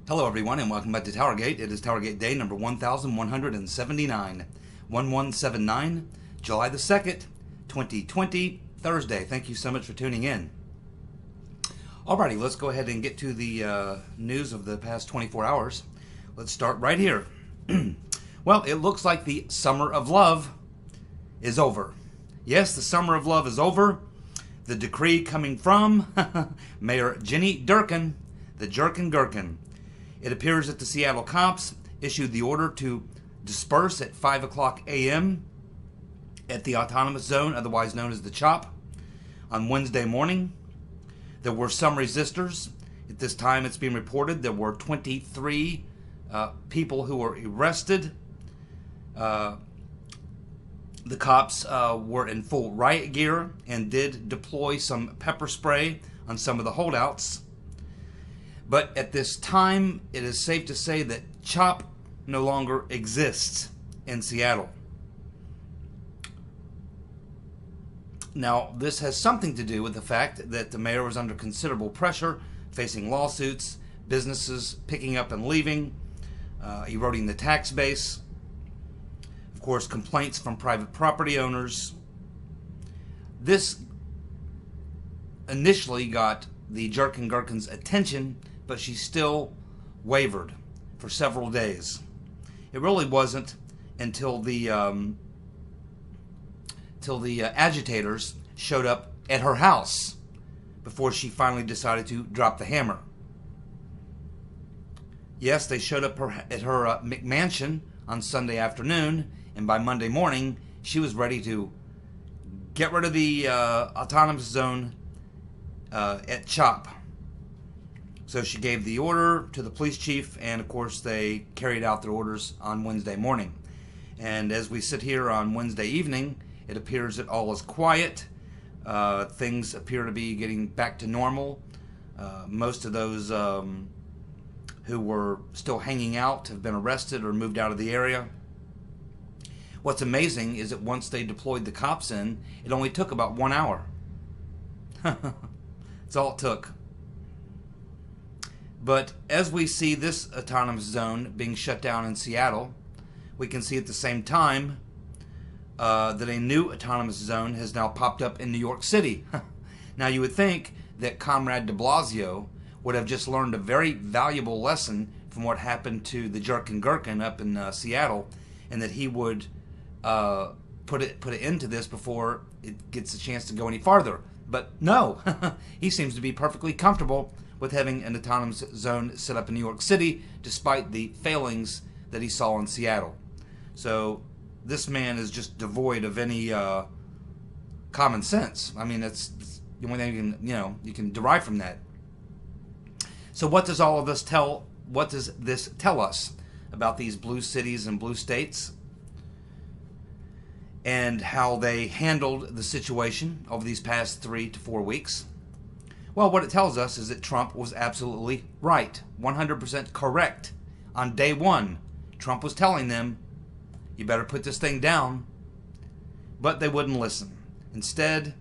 Hello everyone and welcome back to TowerGate. It is TowerGate day number 1179, 1179, July the 2nd, 2020, Thursday. Thank you so much for tuning in. Alrighty, let's go ahead and get to the news of the past 24 hours. Let's start right here. Well, it looks like the summer of love is over. Yes, the summer of love is over. The decree coming from Mayor Jenny Durkin, the Jerkin Gherkin. It appears that the Seattle cops issued the order to disperse at 5 o'clock a.m. at the autonomous zone, otherwise known as the CHOPS, on Wednesday morning. There were some resistors. At this time, it's being reported there were 23 people who were arrested. The cops were in full riot gear and did deploy some pepper spray on some of the holdouts. But at this time, it is safe to say that CHOPS no longer exists in Seattle. Now, this has something to do with the fact that the mayor was under considerable pressure, facing lawsuits, businesses picking up and leaving, eroding the tax base, of course, complaints from private property owners. This initially got the Jerkin Gherkin's attention, but she still wavered for several days. It really wasn't until the agitators showed up at her house before she finally decided to drop the hammer. Yes, they showed up at her McMansion on Sunday afternoon, and by Monday morning, she was ready to get rid of the autonomous zone at CHOPS. So she gave the order to the police chief, and of course they carried out their orders on Wednesday morning. And as we sit here on Wednesday evening, it appears that all is quiet. Things appear to be getting back to normal. Most of those who were still hanging out have been arrested or moved out of the area. What's amazing is that once they deployed the cops in, it only took about 1 hour. That's all it took. But as we see this autonomous zone being shut down in Seattle, we can see at the same time that a new autonomous zone has now popped up in New York City. Now you would think that Comrade de Blasio would have just learned a very valuable lesson from what happened to the Jerkin Gherkin up in Seattle, and that he would put an end to this before it gets a chance to go any farther. But no, he seems to be perfectly comfortable with having an autonomous zone set up in New York City, despite the failings that he saw in Seattle. So this man is just devoid of any common sense. I mean, it's the only thing you can derive from that. So what does all of this tell? What does this tell us about these blue cities and blue states, and how they handled the situation over these past 3 to 4 weeks? Well, what it tells us is that Trump was absolutely right, 100% correct. On day one, Trump was telling them, you better put this thing down, but they wouldn't listen. Instead,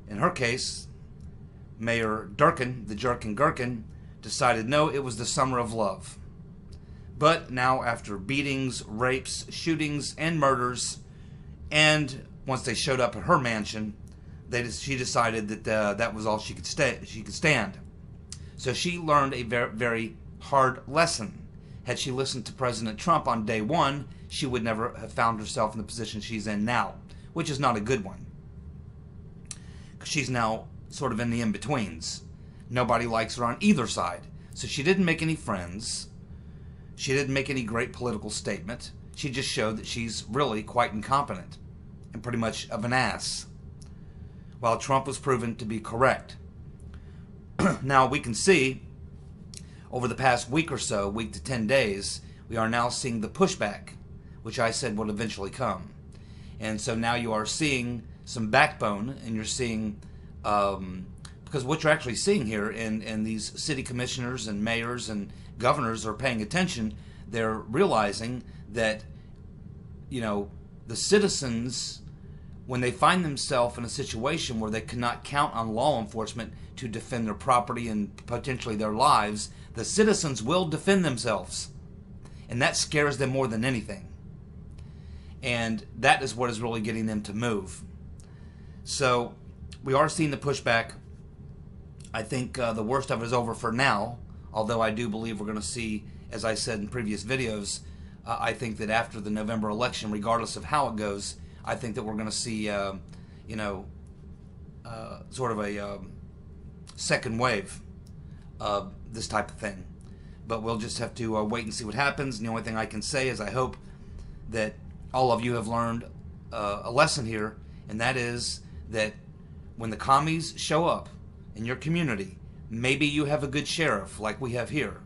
in her case, Mayor Durkin, the Jerkin Gherkin, decided no, it was the summer of love. But now, after beatings, rapes, shootings, and murders, and once they showed up at her mansion, she decided that that was all she could stand. So she learned a very, very hard lesson. Had she listened to President Trump on day one, she would never have found herself in the position she's in now, which is not a good one. She's now sort of in the in-betweens. Nobody likes her on either side. So she didn't make any friends. She didn't make any great political statement. She just showed that she's really quite incompetent and pretty much of an ass, while Trump was proven to be correct. Now we can see over the past week or so, week to 10 days, we are now seeing the pushback, which I said would eventually come. And so now you are seeing some backbone, and you're seeing, because what you're actually seeing here, and these city commissioners and mayors and governors are paying attention, they're realizing that, the citizens, when they find themselves in a situation where they cannot count on law enforcement to defend their property and potentially their lives, The citizens will defend themselves. And that scares them more than anything. And that is what is really getting them to move. So we are seeing the pushback. I think the worst of it is over for now. Although I do believe we're going to see, as I said in previous videos, I think that after the November election, regardless of how it goes, I think that we're going to see, sort of a second wave of this type of thing. But we'll just have to wait and see what happens. And the only thing I can say is I hope that all of you have learned a lesson here, and that is that when the commies show up in your community, maybe you have a good sheriff like we have here,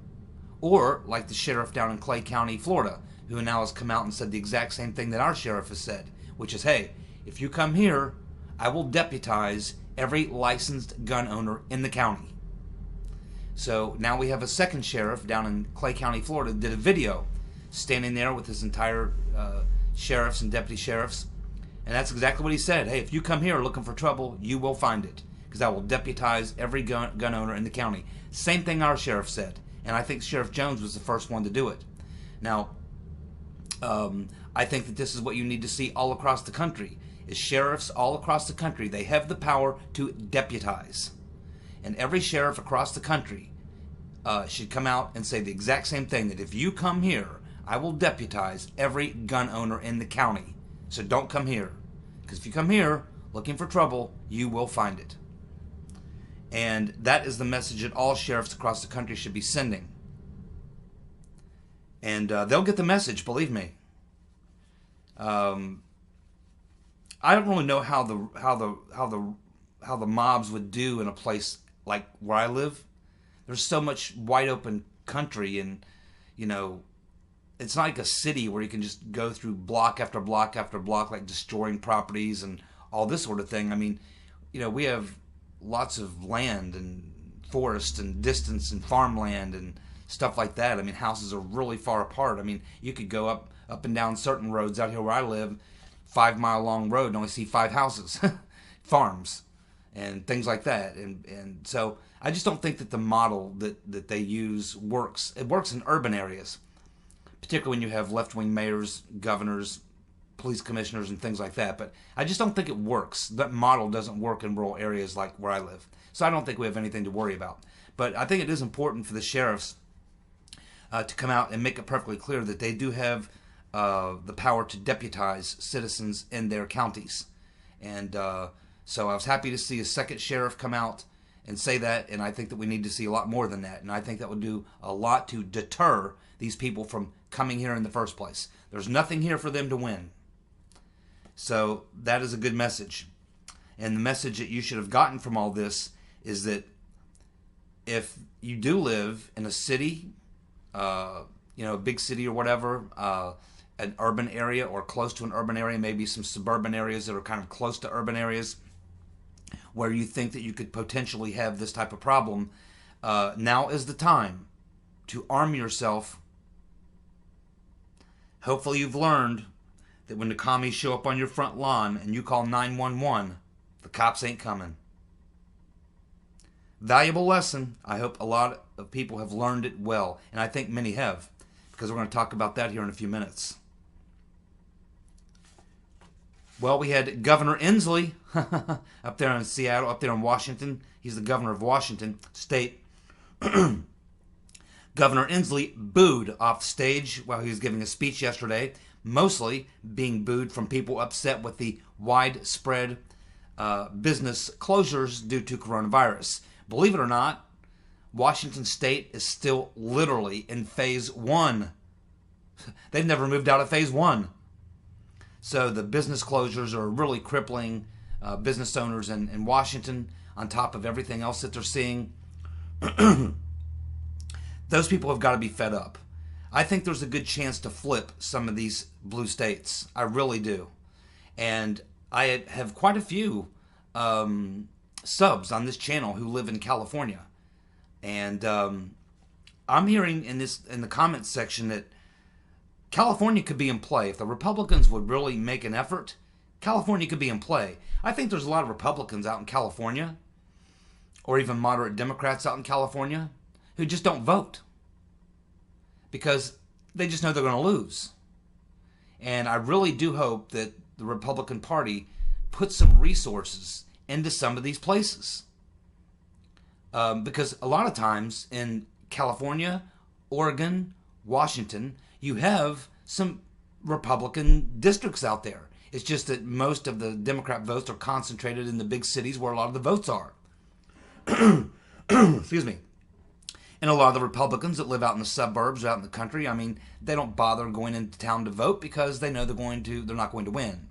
or like the sheriff down in Clay County, Florida, who now has come out and said the exact same thing that our sheriff has said, which is, hey, if you come here, I will deputize every licensed gun owner in the county. So now we have a second sheriff down in Clay County, Florida, did a video standing there with his entire sheriffs and deputy sheriffs. And that's exactly what he said. Hey, if you come here looking for trouble, you will find it. Because I will deputize every gun owner in the county. Same thing our sheriff said. And I think Sheriff Jones was the first one to do it. Now, I think that this is what you need to see all across the country. Is sheriffs all across the country. They have the power to deputize. And every sheriff across the country should come out and say the exact same thing, that if you come here, I will deputize every gun owner in the county. So don't come here. Because if you come here looking for trouble, you will find it. And that is the message that all sheriffs across the country should be sending. And they'll get the message, believe me. I don't really know how the mobs would do in a place like where I live. There's so much wide open country, and it's not like a city where you can just go through block after block after block, like destroying properties and all this sort of thing. I mean, we have lots of land and forest and distance and farmland and stuff like that. I mean, houses are really far apart. I mean, you could go up and down certain roads out here where I live, 5-mile long road, and only see 5 houses, farms, and things like that. And so I just don't think that the model that they use works. It works in urban areas, particularly when you have left-wing mayors, governors, police commissioners, and things like that. But I just don't think it works. That model doesn't work in rural areas like where I live. So I don't think we have anything to worry about. But I think it is important for the sheriffs to come out and make it perfectly clear that they do have the power to deputize citizens in their counties. And so I was happy to see a second sheriff come out and say that, and I think that we need to see a lot more than that. And I think that would do a lot to deter these people from coming here in the first place. There's nothing here for them to win. So that is a good message. And the message that you should have gotten from all this is that if you do live in a city, a big city or whatever, an urban area or close to an urban area, maybe some suburban areas that are kind of close to urban areas where you think that you could potentially have this type of problem, now is the time to arm yourself. Hopefully you've learned that when the commies show up on your front lawn and you call 911, the cops ain't coming. Valuable lesson. I hope a lot of people have learned it well, and I think many have, because we're going to talk about that here in a few minutes. Well, we had Governor Inslee up there in Seattle, up there in Washington. He's the governor of Washington State. Governor Inslee booed off stage while he was giving a speech yesterday, mostly being booed from people upset with the widespread business closures due to coronavirus. Believe it or not, Washington State is still literally in phase 1. They've never moved out of phase 1. So the business closures are really crippling business owners in Washington, on top of everything else that they're seeing. Those people have got to be fed up. I think there's a good chance to flip some of these blue states. I really do. And I have quite a few subs on this channel who live in California. And I'm hearing in the comments section that California could be in play. If the Republicans would really make an effort, California could be in play. I think there's a lot of Republicans out in California, or even moderate Democrats out in California, who just don't vote because they just know they're going to lose. And I really do hope that the Republican Party puts some resources into some of these places. Because a lot of times in California, Oregon, Washington, you have some Republican districts out there. It's just that most of the Democrat votes are concentrated in the big cities where a lot of the votes are. Excuse me. And a lot of the Republicans that live out in the suburbs, out in the country, I mean, they don't bother going into town to vote because they know they're not going to win.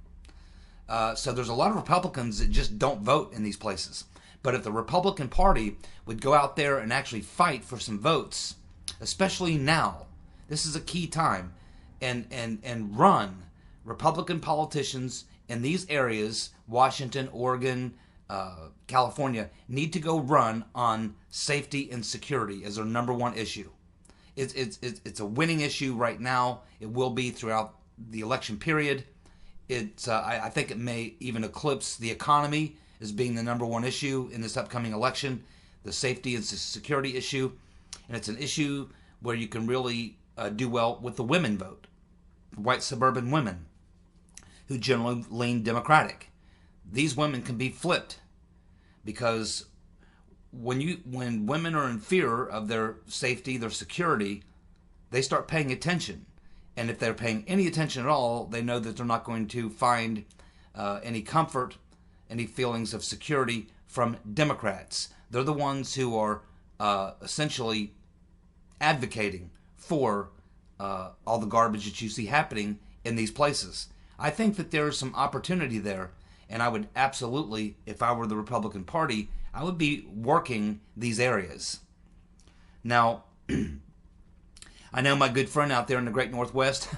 So there's a lot of Republicans that just don't vote in these places. But if the Republican Party would go out there and actually fight for some votes, especially now, this is a key time, and run Republican politicians in these areas, Washington, Oregon, California, need to go run on safety and security as their number one issue. It's a winning issue right now. It will be throughout the election period. I think it may even eclipse the economy as being the number one issue in this upcoming election, the safety and security issue. And it's an issue where you can really do well with the women vote, white suburban women who generally lean Democratic. These women can be flipped because when women are in fear of their safety, their security, they start paying attention. And if they're paying any attention at all, they know that they're not going to find any comfort, any feelings of security from Democrats. They're the ones who are essentially advocating for all the garbage that you see happening in these places. I think that there is some opportunity there, and I would absolutely, if I were the Republican Party, I would be working these areas. Now, I know my good friend out there in the Great Northwest,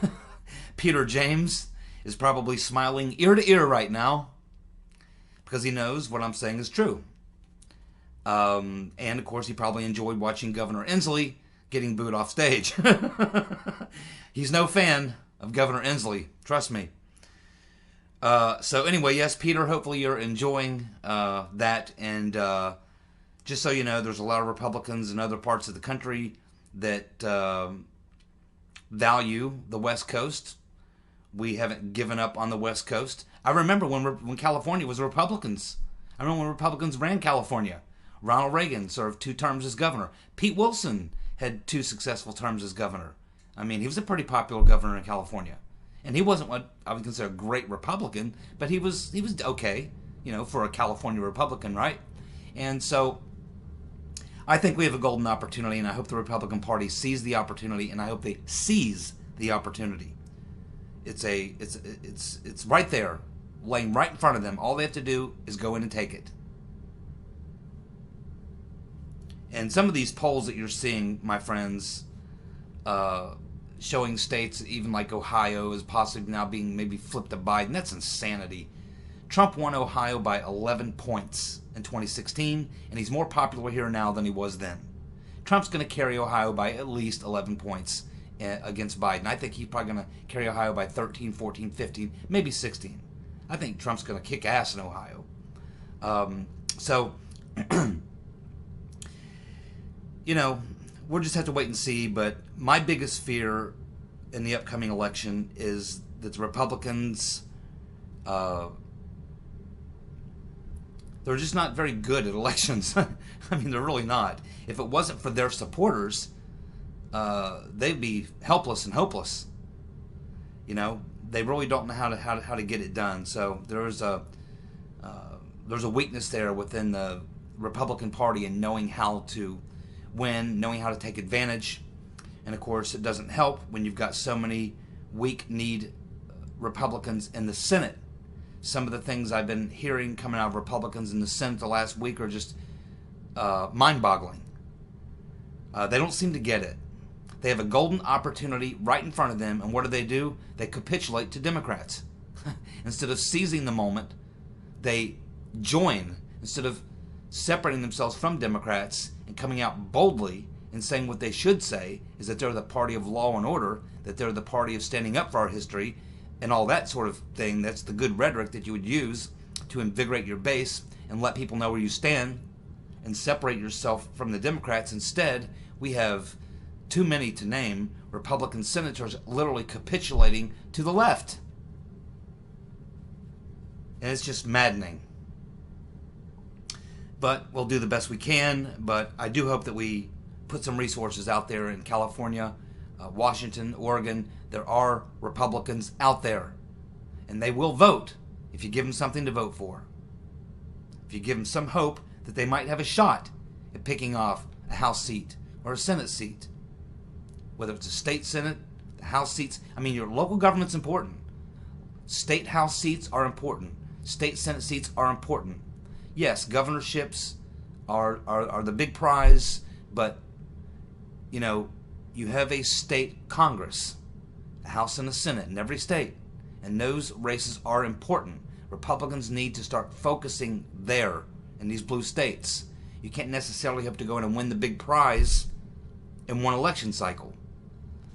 Peter James, is probably smiling ear to ear right now because he knows what I'm saying is true. And, of course, he probably enjoyed watching Governor Inslee getting booed off stage. He's no fan of Governor Inslee, trust me. So anyway, yes, Peter, hopefully you're enjoying that. And just so you know, there's a lot of Republicans in other parts of the country that value the West Coast. We haven't given up on the West Coast. I remember when California was Republicans. I remember when Republicans ran California. Ronald Reagan served 2 terms as governor. Pete Wilson had 2 successful terms as governor. I mean, he was a pretty popular governor in California. And he wasn't what I would consider a great Republican, but he was okay, for a California Republican, right? And so I think we have a golden opportunity, and I hope the Republican Party sees the opportunity, and I hope they seize the opportunity. It's right there, laying right in front of them. All they have to do is go in and take it. And some of these polls that you're seeing, my friends, showing states, even like Ohio, is possibly now being maybe flipped to Biden. That's insanity. Trump won Ohio by 11 points in 2016, and he's more popular here now than he was then. Trump's going to carry Ohio by at least 11 points against Biden. I think he's probably going to carry Ohio by 13, 14, 15, maybe 16. I think Trump's going to kick ass in Ohio. We'll just have to wait and see, but my biggest fear in the upcoming election is that the Republicans, they're just not very good at elections. I mean, they're really not. If it wasn't for their supporters, they'd be helpless and hopeless. They really don't know how to get it done. So there's a weakness there within the Republican Party in knowing how to win, knowing how to take advantage. And of course, it doesn't help when you've got so many weak-kneed Republicans in the Senate. Some of the things I've been hearing coming out of Republicans in the Senate the last week are just mind-boggling. They don't seem to get it. They have a golden opportunity right in front of them, and what do? They capitulate to Democrats. Instead of seizing the moment, they join. Instead of separating themselves from Democrats and coming out boldly and saying what they should say, is that they're the party of law and order, that they're the party of standing up for our history, and all that sort of thing. That's the good rhetoric that you would use to invigorate your base and let people know where you stand and separate yourself from the Democrats. Instead, We have too many to name Republican senators literally capitulating to the left. And it's just maddening. But we'll do the best we can. But I do hope that we put some resources out there in California, Washington, Oregon. There are Republicans out there. And they will vote if you give them something to vote for. If you give them some hope that they might have a shot at picking off a House seat or a Senate seat. Whether it's a state Senate, the House seats. I mean, your local government's important. State House seats are important. State Senate seats are important. Yes, governorships are the big prize, but, you know, you have a state Congress, a House and a Senate in every state, and those races are important. Republicans need to start focusing there in these blue states. You can't necessarily hope to go in and win the big prize in one election cycle.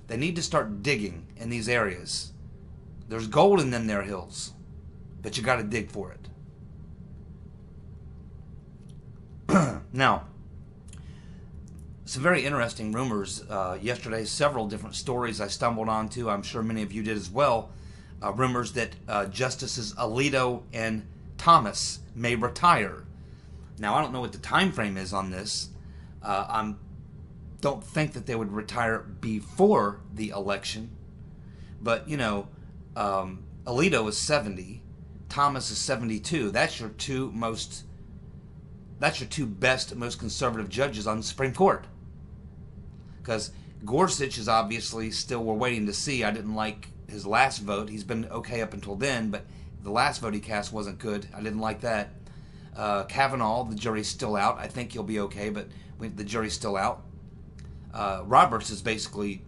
They need to start digging in these areas. There's gold in them there hills, but you got to dig for it. Now, some very interesting rumors yesterday. Several different stories I stumbled onto. I'm sure many of you did as well. Rumors that Justices Alito and Thomas may retire. Now, I don't know what the time frame is on this. I don't think that they would retire before the election. But, you know, Alito is 70. Thomas is 72. That's your two best, most conservative judges on the Supreme Court. Because Gorsuch is obviously still, we're waiting to see. I didn't like his last vote. He's been okay up until then, but the last vote he cast wasn't good. I didn't like that. Kavanaugh, the jury's still out. I think he'll be okay, but the jury's still out. Roberts is basically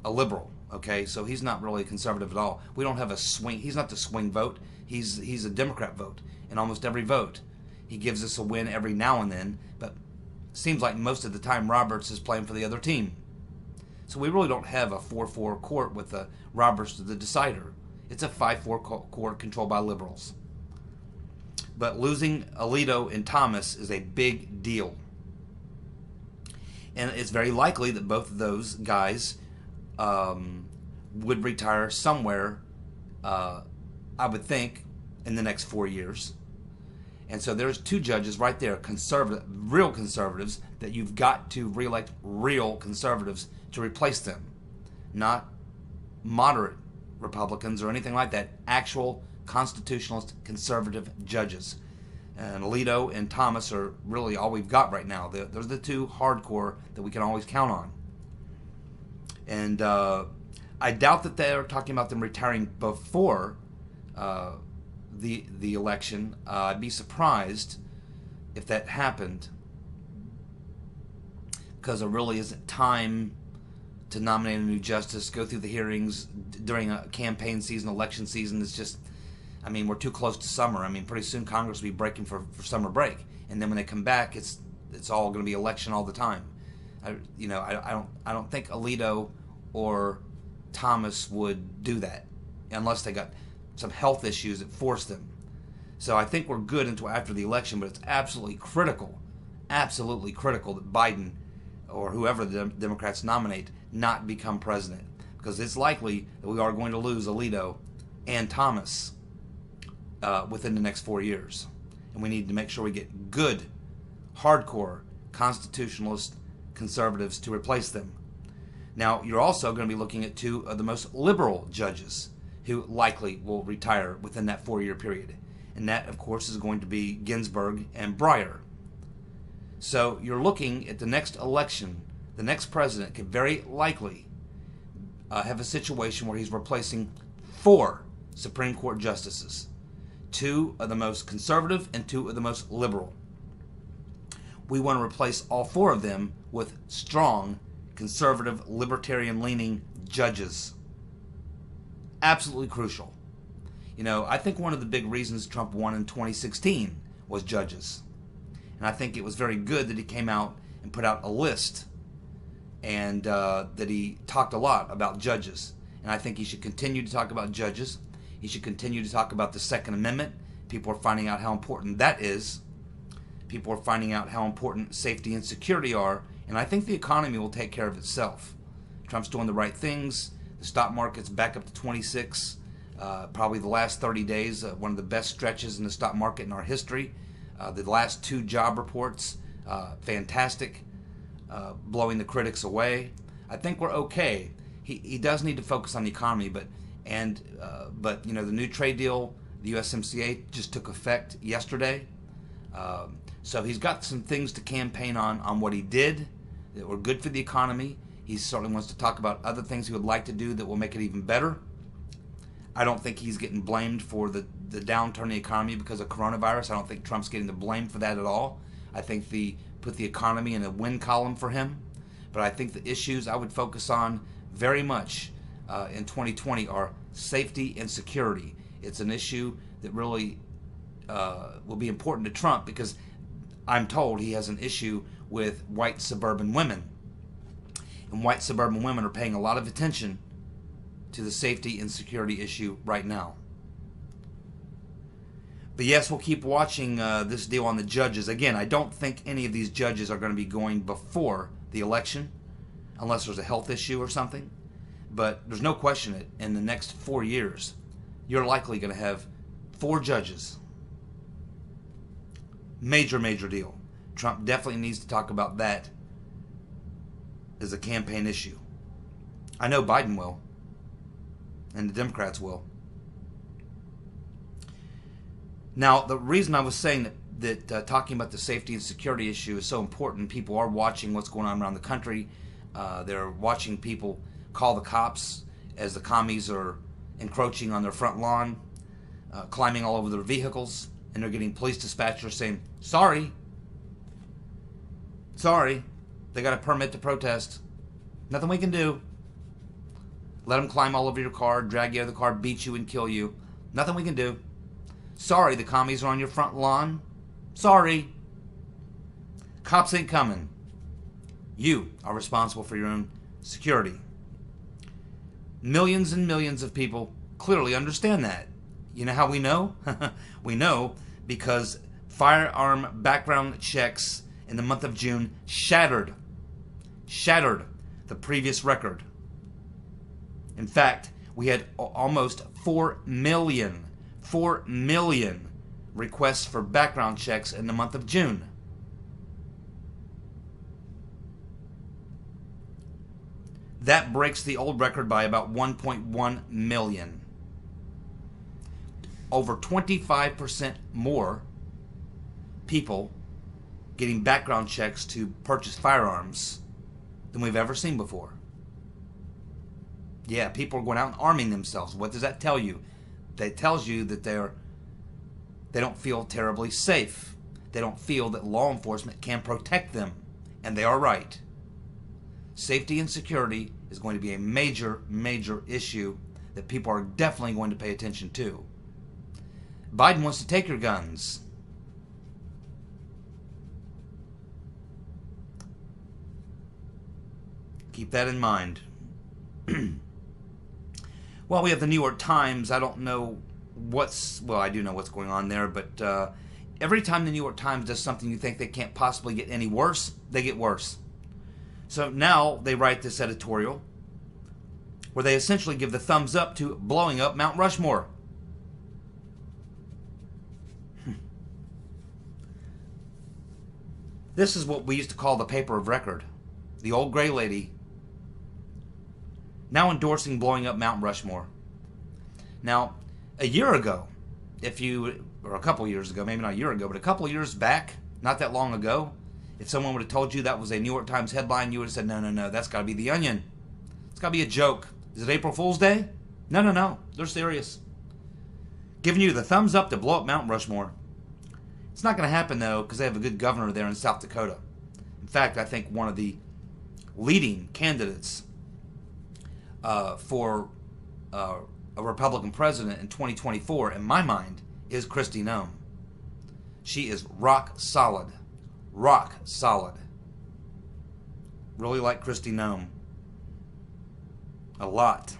a liberal, okay? So he's not really conservative at all. We don't have a swing. He's not the swing vote. He's a Democrat vote in almost every vote. He gives us a win every now and then, but it seems like most of the time Roberts is playing for the other team. So we really don't have a 4-4 court with Roberts the decider. It's a 5-4 court controlled by liberals. But losing Alito and Thomas is a big deal. And it's very likely that both of those guys would retire somewhere, I would think, in the next 4 years. And so there's two judges right there, real conservatives, that you've got to reelect real conservatives to replace them. Not moderate Republicans or anything like that. Actual constitutionalist conservative judges. And Alito and Thomas are really all we've got right now. Those are the two hardcore that we can always count on. And I doubt that they're talking about them retiring before the election. I'd be surprised if that happened, because there really isn't time to nominate a new justice, go through the hearings during a campaign season, election season. It's just, I mean, we're too close to summer. I mean, pretty soon Congress will be breaking for summer break, and then when they come back, it's all going to be election all the time. I don't think Alito or Thomas would do that unless they got some health issues that forced them. So I think we're good until after the election, but it's absolutely critical that Biden or whoever the Democrats nominate not become president, because it's likely that we are going to lose Alito and Thomas within the next 4 years. And we need to make sure we get good, hardcore, constitutionalist conservatives to replace them. Now, you're also going to be looking at two of the most liberal judges who likely will retire within that 4-year period. And that, of course, is going to be Ginsburg and Breyer. So you're looking at the next election. The next president could very likely have a situation where he's replacing 4 Supreme Court justices. 2 of the most conservative and 2 of the most liberal. We want to replace all 4 of them with strong, conservative, libertarian-leaning judges. Absolutely crucial. You know, I think one of the big reasons Trump won in 2016 was judges. And I think it was very good that he came out and put out a list, and that he talked a lot about judges. And I think he should continue to talk about judges. He should continue to talk about the Second Amendment. People are finding out how important that is. People are finding out how important safety and security are And I think the economy will take care of itself. Trump's doing the right things. The stock market's back up to 26. Probably the last 30 days, one of the best stretches in the stock market in our history. The last 2 job reports, fantastic, blowing the critics away. I think we're okay. He does need to focus on the economy, but you know, the new trade deal, the USMCA, just took effect yesterday. So he's got some things to campaign on what he did that were good for the economy. He certainly wants to talk about other things he would like to do that will make it even better. I don't think he's getting blamed for the downturn in the economy because of coronavirus. I don't think Trump's getting the blame for that at all. I think put the economy in a win column for him. But I think the issues I would focus on very much in 2020 are safety and security. It's an issue that really will be important to Trump because I'm told he has an issue with white suburban women. And white suburban women are paying a lot of attention to the safety and security issue right now. But yes, we'll keep watching this deal on the judges. Again, I don't think any of these judges are going to be going before the election, unless there's a health issue or something. But there's no question that in the next 4 years, you're likely going to have 4 judges. Major, major deal. Trump definitely needs to talk about that as a campaign issue. I know Biden will, and the Democrats will. Now, the reason I was saying that talking about the safety and security issue is so important, people are watching what's going on around the country. They're watching people call the cops as the commies are encroaching on their front lawn, climbing all over their vehicles, and they're getting police dispatchers saying, sorry, they got a permit to protest. Nothing we can do. Let them climb all over your car, drag you out of the car, beat you and kill you. Nothing we can do. Sorry, the commies are on your front lawn. Sorry. Cops ain't coming. You are responsible for your own security. Millions and millions of people clearly understand that. You know how we know? We know because firearm background checks in the month of June shattered the previous record. In fact, we had almost 4 million requests for background checks in the month of June. That breaks the old record by about 1.1 million. Over 25% more people getting background checks to purchase firearms than we've ever seen before. Yeah, people are going out and arming themselves. What does that tell you? That tells you that they don't feel terribly safe. They don't feel that law enforcement can protect them. And they are right. Safety and security is going to be a major, major issue that people are definitely going to pay attention to. Biden wants to take your guns. Keep that in mind. Well, we have the New York Times. I don't know I do know what's going on there, but every time the New York Times does something you think they can't possibly get any worse, they get worse. So now they write this editorial where they essentially give the thumbs up to blowing up Mount Rushmore. This is what we used to call the paper of record. The old gray lady now endorsing blowing up Mount Rushmore. Now, a year ago, or a couple years ago, maybe not a year ago, but a couple years back, not that long ago, if someone would have told you that was a New York Times headline, you would have said, no, that's got to be The Onion. It's got to be a joke. Is it April Fool's Day? No, they're serious. Giving you the thumbs up to blow up Mount Rushmore. It's not going to happen, though, because they have a good governor there in South Dakota. In fact, I think one of the leading candidates for a Republican president in 2024, in my mind, is Kristi Noem. She is rock solid. Rock solid. Really like Kristi Noem. A lot.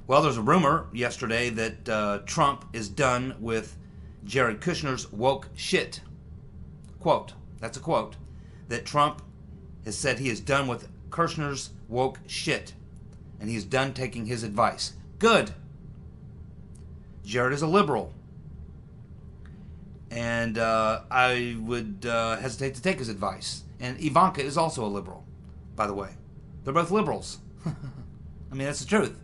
Well, there's a rumor yesterday that Trump is done with Jared Kushner's woke shit. quote, that's a quote, that Trump has said he is done with Kushner's woke shit, and he's done taking his advice. Good. Jared is a liberal, and I would hesitate to take his advice. And Ivanka is also a liberal, by the way. They're both liberals. I mean, that's the truth.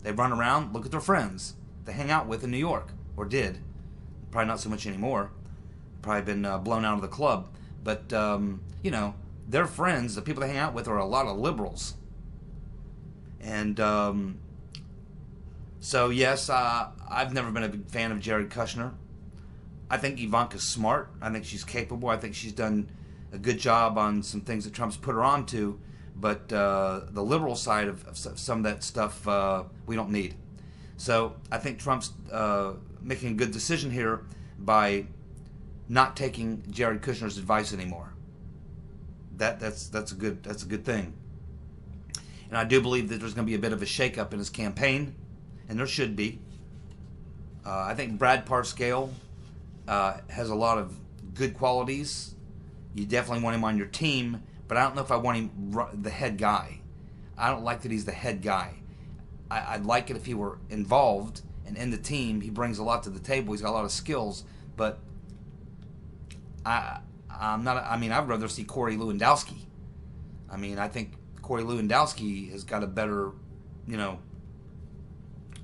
They run around, look at their friends they hang out with in New York, or did. Probably not so much anymore. Probably been blown out of the club. But, you know, their friends, the people they hang out with, are a lot of liberals. And so, yes, I've never been a big fan of Jared Kushner. I think Ivanka's smart. I think she's capable. I think she's done a good job on some things that Trump's put her on to. But the liberal side of some of that stuff we don't need. So I think Trump's making a good decision here by not taking Jared Kushner's advice anymore. That's a good thing. And I do believe that there's going to be a bit of a shakeup in his campaign, and there should be. I think Brad Parscale has a lot of good qualities. You definitely want him on your team, but I don't know if I want him the head guy. I don't like that he's the head guy. I'd like it if he were involved and in the team. He brings a lot to the table. He's got a lot of skills, but I'm not. I mean, I'd rather see Corey Lewandowski. I mean, I think Corey Lewandowski has got a better, you know.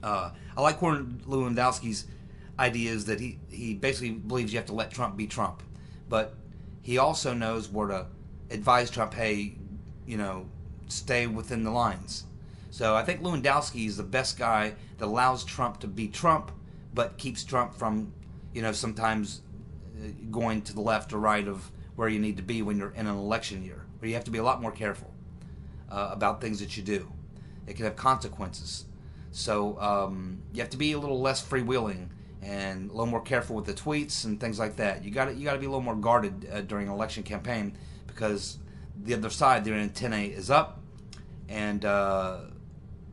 I like Corey Lewandowski's ideas that he basically believes you have to let Trump be Trump, but he also knows where to advise Trump. Hey, you know, stay within the lines. So I think Lewandowski is the best guy that allows Trump to be Trump, but keeps Trump from, you know, sometimes going to the left or right of where you need to be when you're in an election year, where you have to be a lot more careful about things that you do. It can have consequences. So you have to be a little less freewheeling and a little more careful with the tweets and things like that. You got to be a little more guarded during an election campaign, because the other side, their antennae is up, and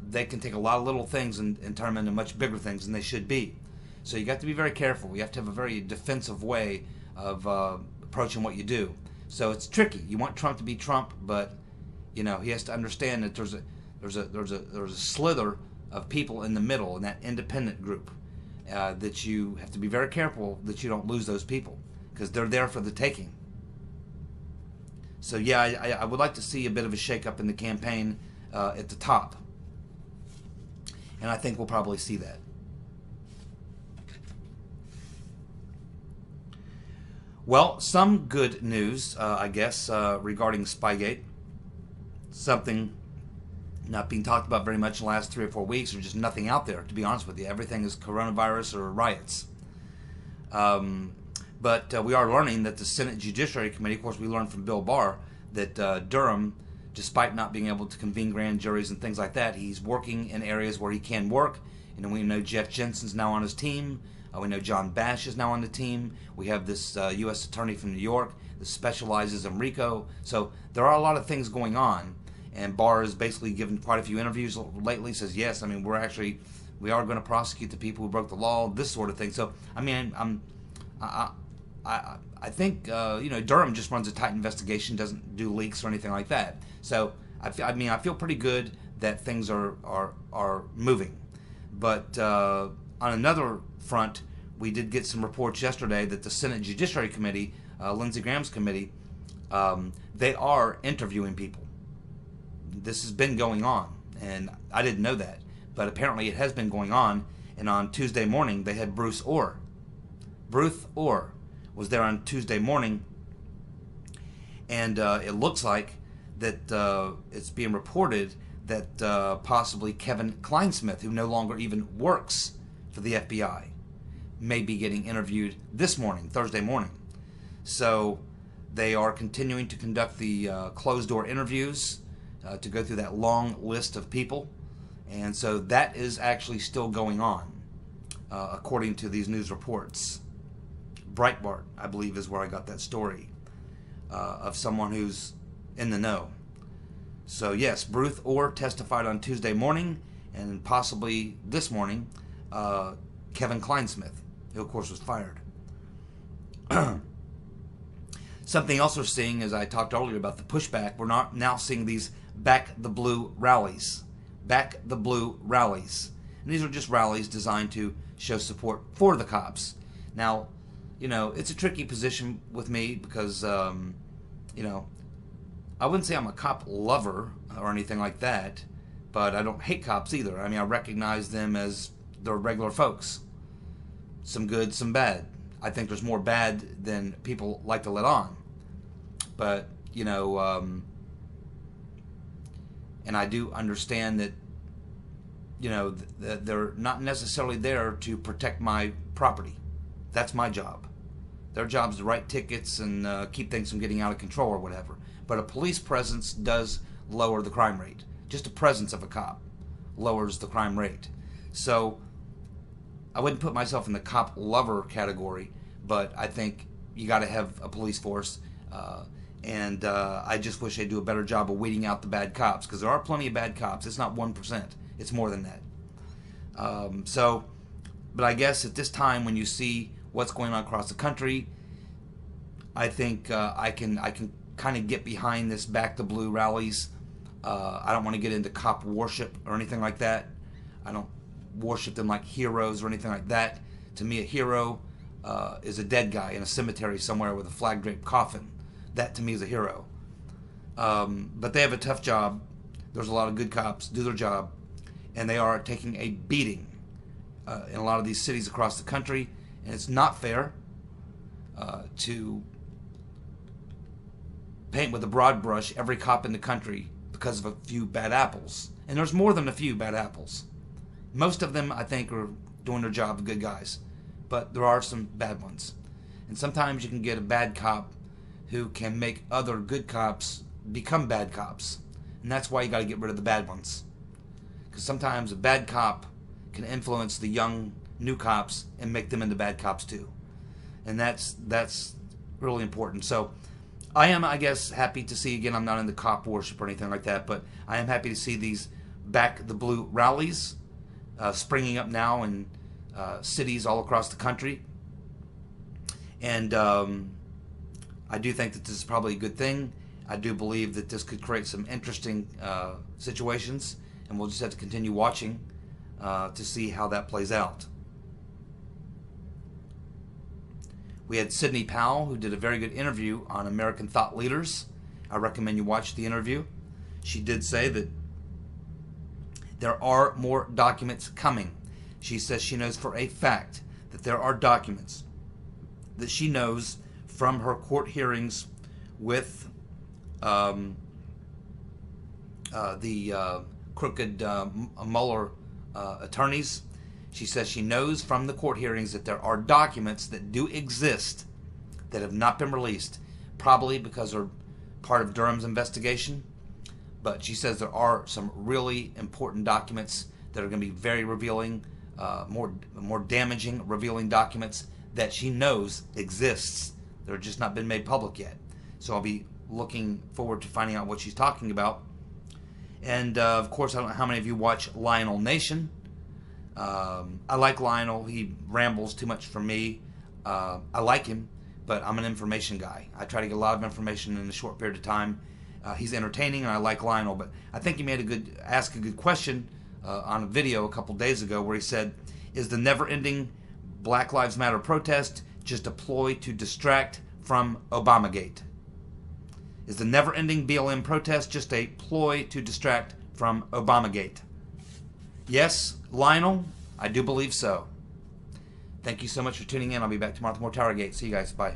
they can take a lot of little things and turn them into much bigger things than they should be. So you got to be very careful. You have to have a very defensive way of approaching what you do. So it's tricky. You want Trump to be Trump, but you know he has to understand that there's a slither of people in the middle, in that independent group, that you have to be very careful that you don't lose those people, because they're there for the taking. So yeah, I would like to see a bit of a shakeup in the campaign at the top, and I think we'll probably see that. Well, some good news, I guess, regarding Spygate. Something not being talked about very much in the last 3 or 4 weeks, or just nothing out there, to be honest with you. Everything is coronavirus or riots. But we are learning that the Senate Judiciary Committee, of course we learned from Bill Barr, that Durham, despite not being able to convene grand juries and things like that, he's working in areas where he can work. And we know Jeff Jensen's now on his team. We know John Bash is now on the team. We have this U.S. attorney from New York that specializes in RICO. So there are a lot of things going on. And Barr has basically given quite a few interviews lately. Says yes, I mean we are going to prosecute the people who broke the law, this sort of thing. So I mean I think you know, Durham just runs a tight investigation, doesn't do leaks or anything like that. So I mean I feel pretty good that things are moving. But on another front, we did get some reports yesterday that the Senate Judiciary Committee, Lindsey Graham's committee, they are interviewing people. This has been going on, and I didn't know that, but apparently it has been going on. And on Tuesday morning, they had Bruce Orr. Bruce Orr was there on Tuesday morning, and it looks like that it's being reported that possibly Kevin Kline-Smith, who no longer even works for the FBI, may be getting interviewed this morning, Thursday morning. So they are continuing to conduct the closed-door interviews to go through that long list of people. And so that is actually still going on, according to these news reports. Breitbart, I believe, is where I got that story of someone who's in the know. So yes, Bruce Orr testified on Tuesday morning, and possibly this morning, Kevin Kline-Smith, who of course was fired. Something else we're seeing, as I talked earlier about the pushback, we're not now seeing these Back the Blue rallies. Back the Blue rallies. And these are just rallies designed to show support for the cops. Now, you know, it's a tricky position with me because, you know, I wouldn't say I'm a cop lover or anything like that, but I don't hate cops either. I mean, I recognize them as they're regular folks. Some good, some bad. I think there's more bad than people like to let on. But, you know, and I do understand that, you know, they're not necessarily there to protect my property. That's my job. Their job is to write tickets and keep things from getting out of control or whatever. But a police presence does lower the crime rate. Just the presence of a cop lowers the crime rate. So I wouldn't put myself in the cop lover category, but I think you got to have a police force. And I just wish they'd do a better job of weeding out the bad cops, because there are plenty of bad cops. It's not 1%. It's more than that. But I guess at this time, when you see what's going on across the country, I think I can kind of get behind this Back the Blue rallies. I don't want to get into cop worship or anything like that. I don't worship them like heroes or anything like that. To me, a hero is a dead guy in a cemetery somewhere with a flag-draped coffin. That to me is a hero. But they have a tough job. There's a lot of good cops, do their job, and they are taking a beating in a lot of these cities across the country. And it's not fair to paint with a broad brush every cop in the country because of a few bad apples. And there's more than a few bad apples. Most of them, I think, are doing their job, good guys. But there are some bad ones. And sometimes you can get a bad cop who can make other good cops become bad cops. And that's why you got to get rid of the bad ones. Because sometimes a bad cop can influence the young new cops and make them into bad cops too. And that's really important. So I am, I guess, happy to see, again, I'm not into cop worship or anything like that, but I am happy to see these Back the Blue rallies springing up now in cities all across the country. And I do think that this is probably a good thing. I do believe that this could create some interesting situations, and we'll just have to continue watching to see how that plays out. We had Sidney Powell, who did a very good interview on American thought leaders. I recommend you watch the interview. She did say that there are more documents coming. She says she knows for a fact that there are documents that she knows from her court hearings with the crooked Mueller attorneys. She says she knows from the court hearings that there are documents that do exist that have not been released, probably because they're part of Durham's investigation. But she says there are some really important documents that are going to be very revealing, more damaging, revealing documents that she knows exists. They're just not been made public yet. So I'll be looking forward to finding out what she's talking about. And of course, I don't know how many of you watch Lionel Nation. I like Lionel. He rambles too much for me. I like him, but I'm an information guy. I try to get a lot of information in a short period of time. He's entertaining, and I like Lionel. But I think he asked a good question on a video a couple days ago, where he said, "Is the never-ending Black Lives Matter protest just a ploy to distract from Obamagate? Is the never-ending BLM protest just a ploy to distract from Obamagate?" Yes, Lionel, I do believe so. Thank you so much for tuning in. I'll be back tomorrow with more TowerGate. See you guys. Bye.